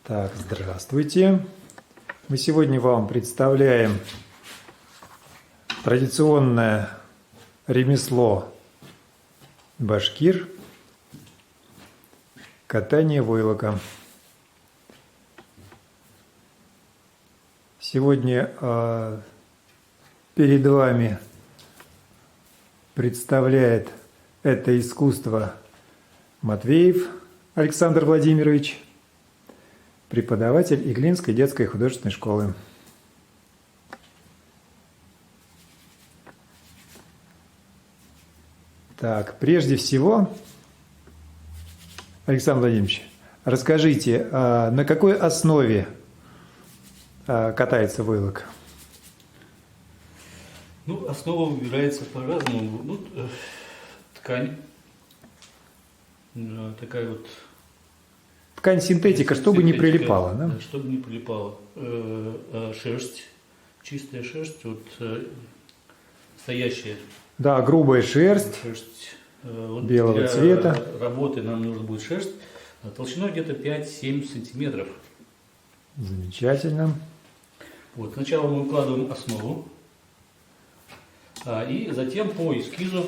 Так, здравствуйте. Мы сегодня вам представляем традиционное ремесло башкир – катание войлока. Сегодня перед вами представляет это искусство Матвеев Александр Владимирович, преподаватель Иглинской детской художественной школы. Так, прежде всего, Александр Владимирович, расскажите, на какой основе катается войлок? Ну, основа выбирается по-разному. Ну, ткань. Такая вот. Ткань синтетика, чтобы не прилипала, да? Да, чтобы не прилипала. Шерсть, чистая шерсть, вот стоящая. Да, грубая шерсть, Вот белого для цвета. Работы нам нужна будет шерсть толщиной где-то 5-7 сантиметров. Замечательно. Вот, сначала мы укладываем основу, и затем по эскизу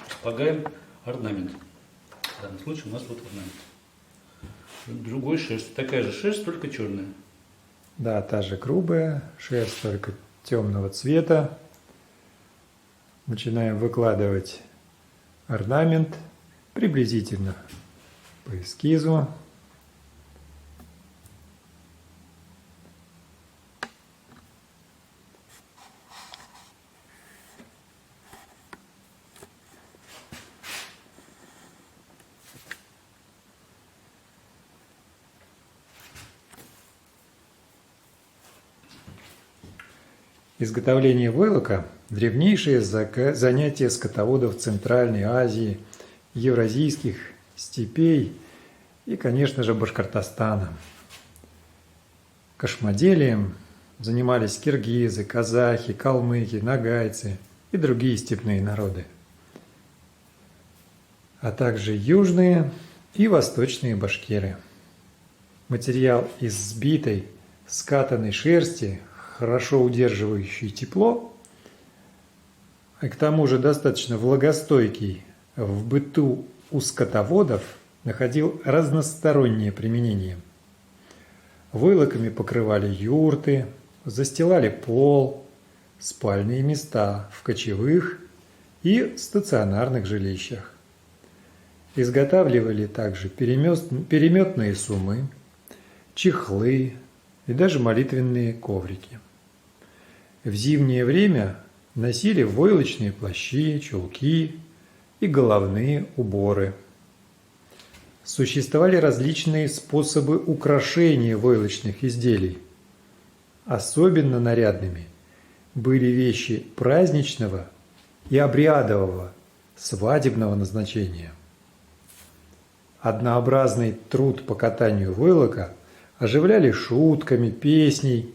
располагаем орнамент. В данном случае у нас вот орнамент. Другой шерсть, такая же шерсть, только черная. Да, та же грубая шерсть, только темного цвета. Начинаем выкладывать орнамент приблизительно по эскизу. Изготовление войлока – древнейшее занятие скотоводов Центральной Азии, евразийских степей и, конечно же, Башкортостана. Кошмоделием занимались киргизы, казахи, калмыки, нагайцы и другие степные народы, а также южные и восточные башкиры. Материал из сбитой, скатанной шерсти, хорошо удерживающий тепло, и к тому же достаточно влагостойкий, в быту у скотоводов находил разностороннее применение. Войлоками покрывали юрты, застилали пол, спальные места в кочевых и стационарных жилищах. Изготавливали также переметные суммы, чехлы и даже молитвенные коврики. В зимнее время носили войлочные плащи, чулки и головные уборы. Существовали различные способы украшения войлочных изделий. Особенно нарядными были вещи праздничного и обрядового, свадебного назначения. Однообразный труд по катанию войлока оживляли шутками, песней.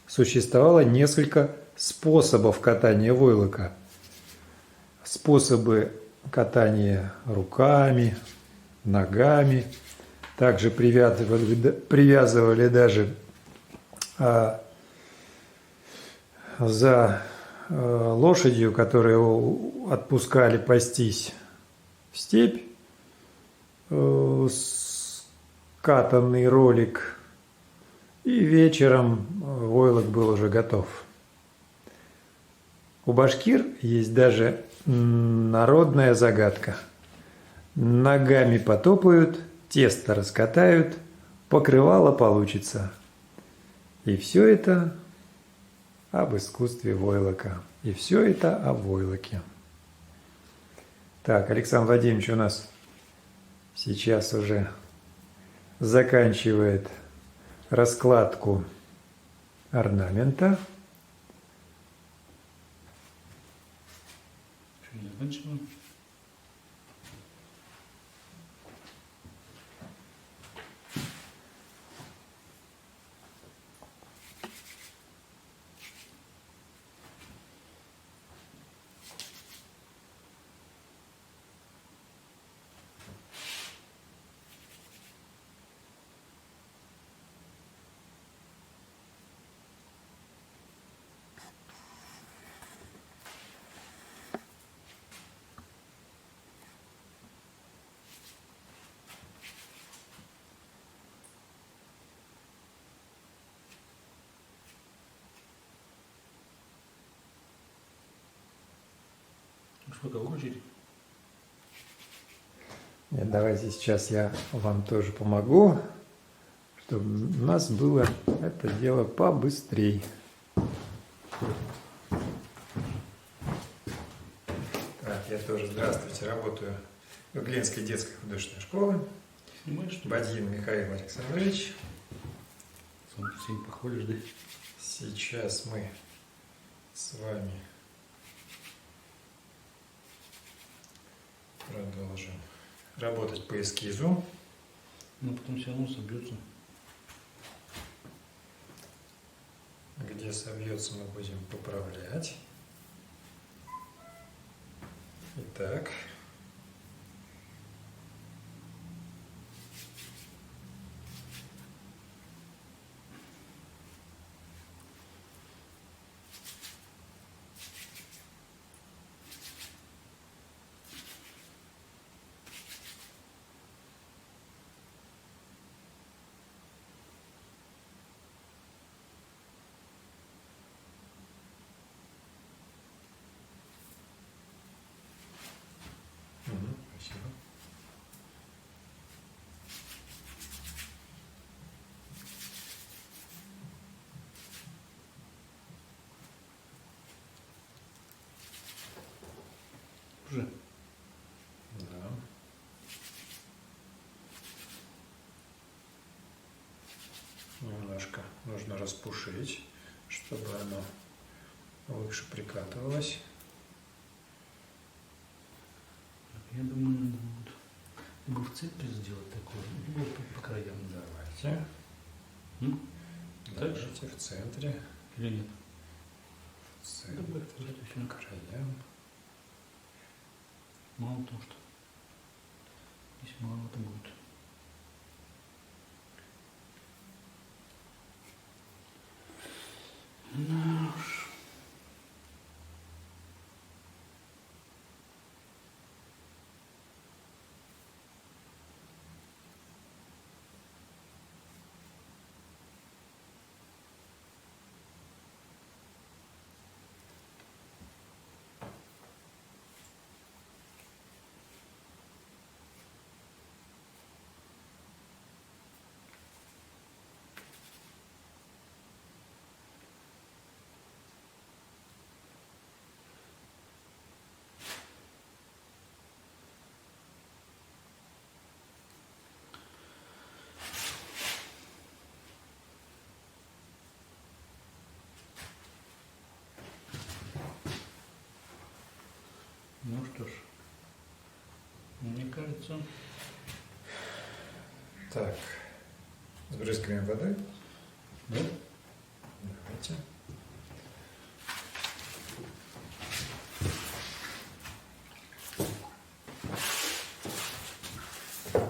Существовало несколько способов катания войлока. Способы катания руками, ногами. Также привязывали даже за лошадью, которую отпускали пастись в степь, скатанный ролик. И вечером войлок был уже готов. У башкир есть даже народная загадка. Ногами потопают, тесто раскатают, покрывало получится. И все это об искусстве войлока. И все это о войлоке. Так, Александр Владимирович у нас сейчас уже заканчивает раскладку орнамента. Сколько выключить? Нет, давайте сейчас я вам тоже помогу, чтобы у нас было это дело побыстрей. Так, я тоже, здравствуйте, работаю в Иглинской детской художественной школе. Снимаешь, что ли? Бадьин Михаил Александрович. Сам сегодня похвалишь, да? Сейчас мы с вами продолжим работать по эскизу. Но потом все равно собьется. Где собьется, мы будем поправлять. Итак. Спасибо. Уже. Да. Немножко нужно распушить, чтобы оно лучше прикатывалось. Я думаю, надо будет либо в центре сделать такое, либо по краям. Давайте. Так же? Давайте в центре. Или нет? В центре. Добавь вот это всё. По краям. Мало того, что здесь маловато будет. Ну уж. Ну что ж, мне кажется, Так. Сбрызгаем водой. да? Давайте.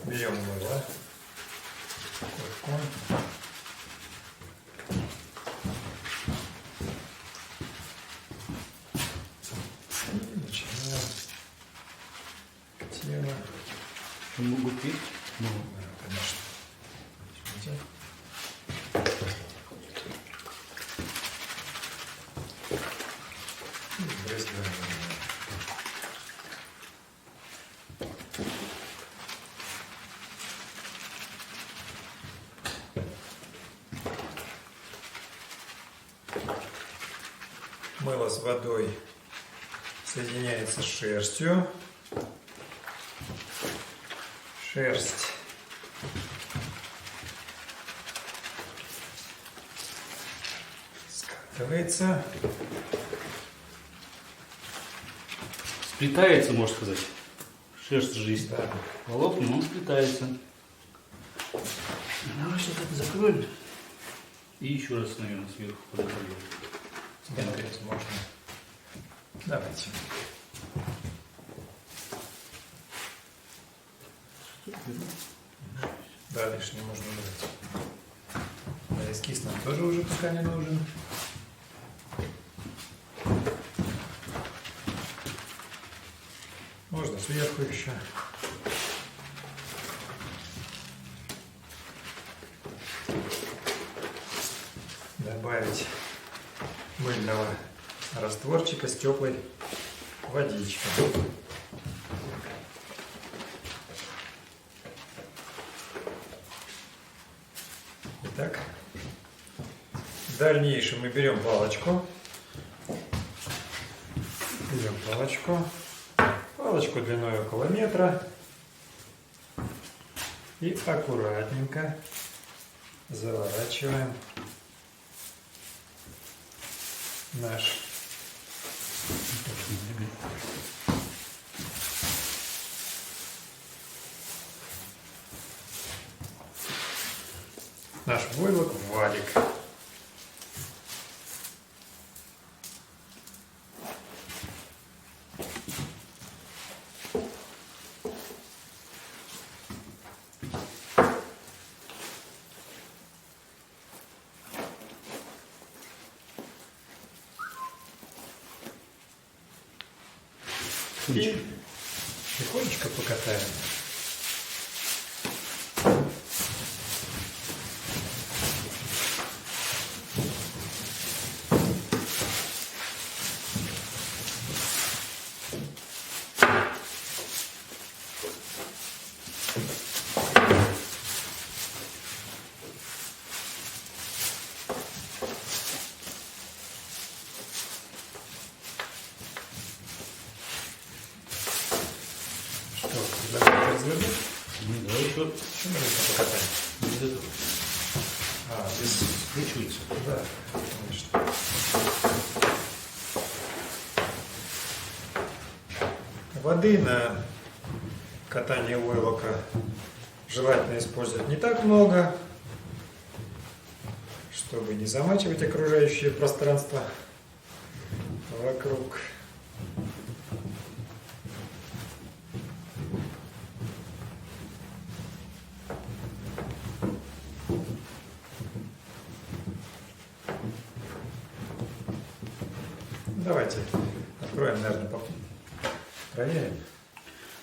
Берем мыло. Кульком. И начинаем тело. Что могу пить? Ну, Да, конечно. Возьмите. И сбрызгаем водой. Мыло с водой соединяется с шерстью. Шерсть скатывается. сплетается, можно сказать. Шерсть же есть. Да. Волокна, он сплетается. Давай сейчас это закроем. И еще раз, наверное, сверху подогреем. Смотреть можно. Давайте. Да, лишнее можно убрать. А эскиз нам тоже уже пока не нужен. Можно сверху еще. Добавить мыльного растворчика с теплой водичка. Итак, в дальнейшем мы берем палочку. Берем палочку длиной около метра. И аккуратненько заворачиваем наш войлок в валик. И тихонечко покатаем. Давайте развернуть. Давай еще. Почему мы покатаем? Без этого. Здесь Скручивается. да, конечно. Воды на катание войлока желательно использовать не так много, чтобы не замачивать окружающее пространство вокруг. Давайте откроем, наверное, проверим.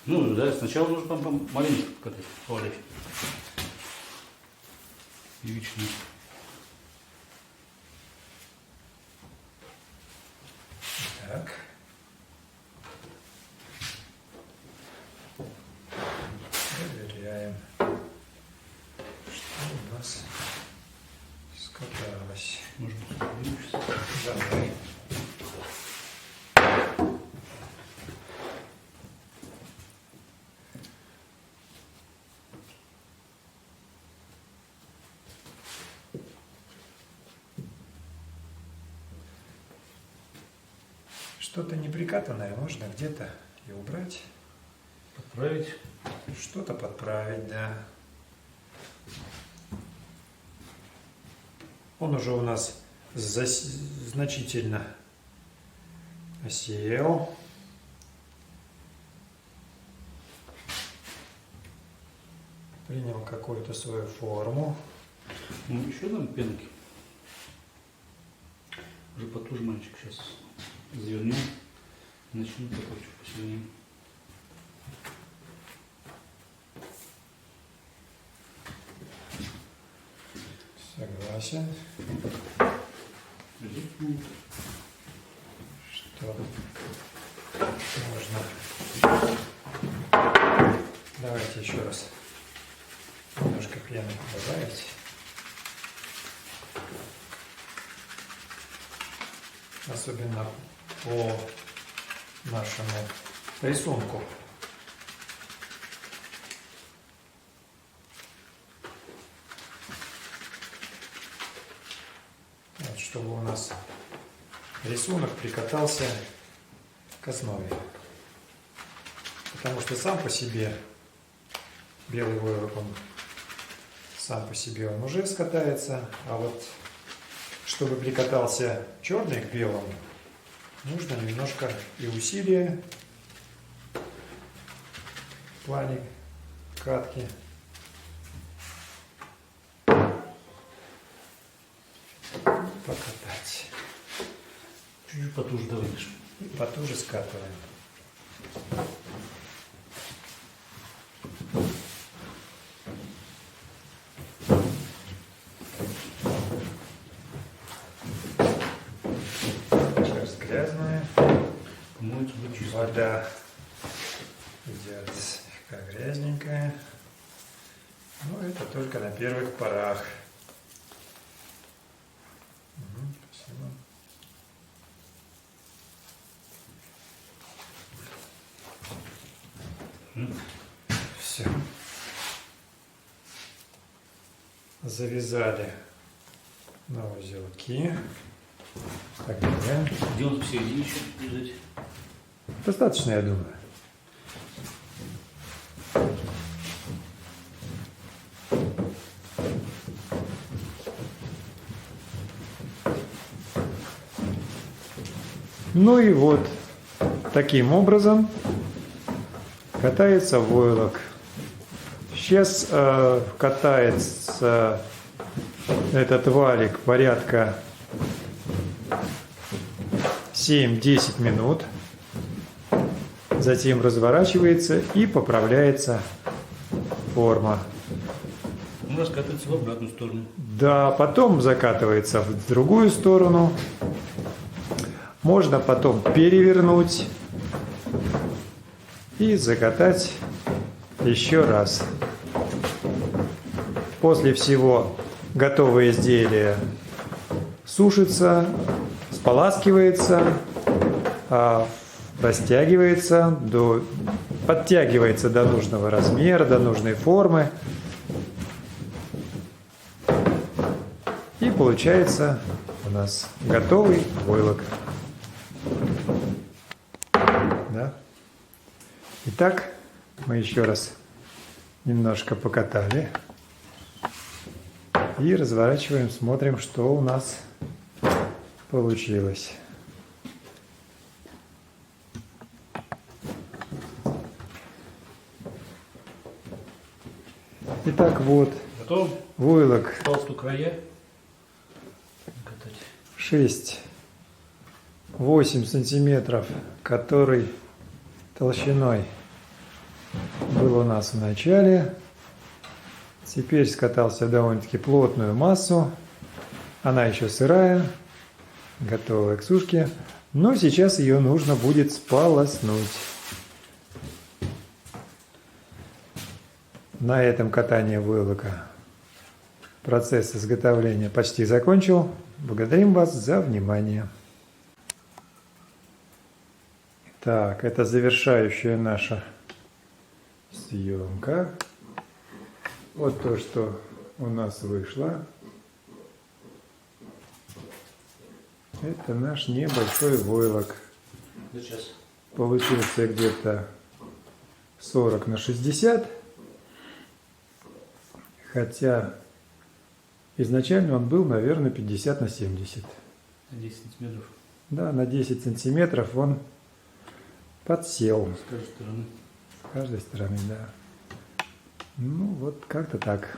Ну, да, сначала нужно маленько катать, валить. Яичный. Так. Проверяем, что у нас скаталось. Может быть, увеличится. Давай. Что-то неприкатанное можно где-то и убрать. Подправить. Что-то подправить, да. Он уже у нас значительно осел. Принял какую-то свою форму. Ну, еще там пенки. Уже потуже мальчик сейчас завернем. Начнем такой чуть посильнее. Согласен. Что можно. Давайте еще раз немножко пены добавить. Особенно по нашему рисунку. Вот, чтобы у нас рисунок прикатался к основе. Потому что сам по себе белый войлок, он сам по себе он уже скатается, а вот чтобы прикатался черный к белому, нужно немножко и усилия в плане катки. Покатать. Чуть-чуть потуже давай. И потуже скатываем. Сейчас грязная. Помоется, чисто. Вода идет слегка грязненькая. Ну, это только на первых порах. Спасибо. Все. Завязали на узелки. Так, да. Где он в середине еще лежит? Достаточно, я думаю. Ну и вот таким образом катается войлок. Сейчас катается этот валик порядка 7-10 минут. Затем разворачивается и поправляется форма. Он раскатывается в обратную сторону. Да, потом закатывается в другую сторону. Можно потом перевернуть и закатать еще раз. После всего готовое изделие сушится, споласкивается, растягивается, подтягивается до нужного размера, до нужной формы. И получается у нас готовый войлок. Да? Итак, мы еще раз немножко покатали. И разворачиваем, смотрим, что у нас получилось. Итак, вот Готов? войлок Осталось только края катать. 6-8 сантиметров, который толщиной был у нас в начале. Теперь скатался довольно-таки плотную массу. Она еще сырая, готовая к сушке. Но сейчас ее нужно будет сполоснуть. На этом катание войлока процесс изготовления почти закончил. Благодарим вас за внимание. Так, это завершающая наша съемка. Вот то, что у нас вышло. Это наш небольшой войлок. Сейчас. Получился где-то 40 на 60. Хотя изначально он был, наверное, 50 на 70. На 10 сантиметров. Да, на 10 сантиметров он подсел. С каждой стороны. С каждой стороны, да. Ну, вот как-то так.